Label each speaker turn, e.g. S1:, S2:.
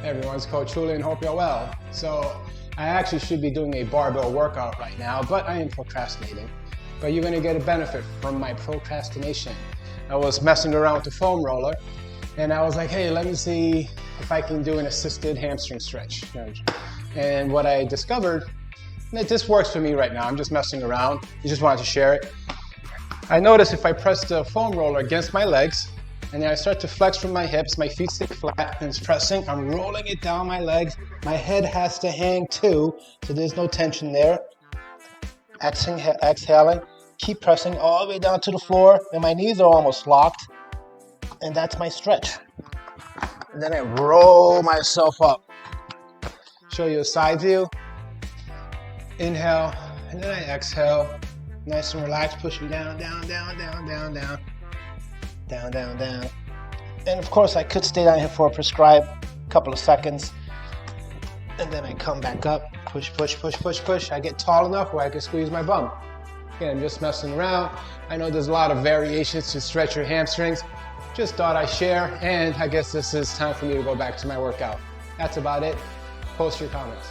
S1: Everyone's Coach Julian, hope you're well. So I actually should be doing a barbell workout right now, but I am procrastinating. But you're gonna get a benefit from my procrastination. I was messing around with the foam roller and I was like, hey, let me see if I can do an assisted hamstring stretch. And what I discovered, and this works for me right now, I'm just messing around, I just wanted to share it. I notice if I press the foam roller against my legs, and then I start to flex from my hips, my feet stay flat, and it's pressing, I'm rolling it down my legs, my head has to hang too, so there's no tension there. Exhaling, keep pressing all the way down to the floor, and my knees are almost locked, and that's my stretch. And then I roll myself up. Show you a side view. Inhale, and then I exhale. Nice and relaxed, pushing down, down, down, down, down, down. Down, down, down. And of course I could stay down here for a prescribed couple of seconds. And then I come back up, push, push, push, push, push. I get tall enough where I can squeeze my bum. Again, I'm just messing around. I know there's a lot of variations to stretch your hamstrings. Just thought I'd share, and I guess this is time for me to go back to my workout. That's about it. Post your comments.